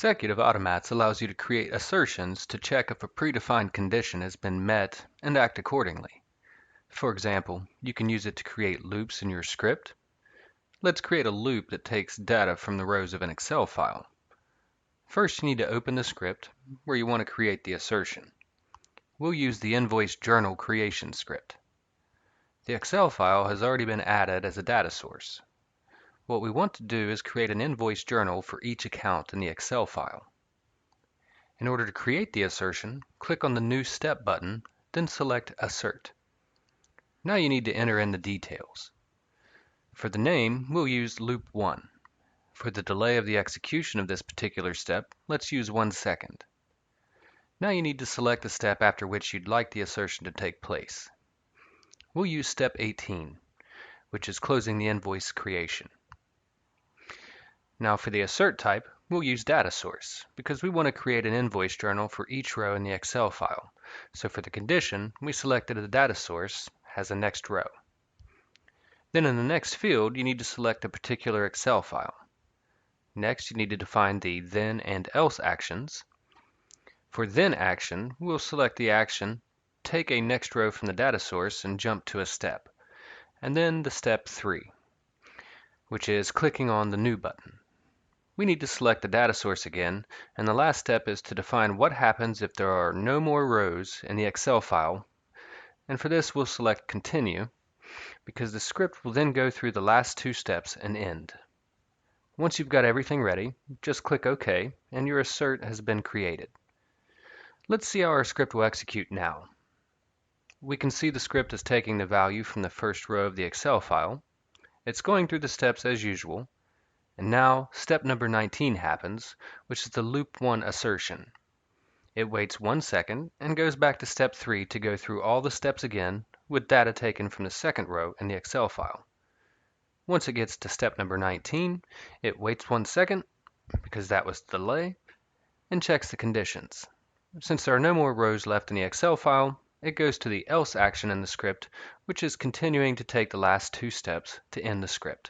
Executive automats allows you to create assertions to check if a predefined condition has been met and act accordingly. For example, you can use it to create loops in your script. Let's create a loop that takes data from the rows of an Excel file. First, you need to open the script where you want to create the assertion. We'll use the invoice journal creation script. The Excel file has already been added as a data source. What we want to do is create an invoice journal for each account in the Excel file. In order to create the assertion, click on the New Step button, then select Assert. Now you need to enter in the details. For the name, we'll use Loop 1. For the delay of the execution of this particular step, let's use 1 second. Now you need to select the step after which you'd like the assertion to take place. We'll use step 18, which is closing the invoice creation. Now for the assert type, we'll use data source because we want to create an invoice journal for each row in the Excel file. So for the condition, we selected the data source as a next row. Then in the next field, you need to select a particular Excel file. Next, you need to define the then and else actions. For then action, we'll select the action, take a next row from the data source and jump to a step, and then the step 3, which is clicking on the New button. We need to select the data source again, and the last step is to define what happens if there are no more rows in the Excel file, and for this we'll select Continue, because the script will then go through the last 2 steps and end. Once you've got everything ready, just click OK, and your assert has been created. Let's see how our script will execute now. We can see the script is taking the value from the first row of the Excel file. It's going through the steps as usual. And now, step number 19 happens, which is the Loop 1 assertion. It waits 1 second and goes back to step 3 to go through all the steps again with data taken from the second row in the Excel file. Once it gets to step number 19, it waits 1 second, because that was the delay, and checks the conditions. Since there are no more rows left in the Excel file, it goes to the else action in the script, which is continuing to take the last 2 steps to end the script.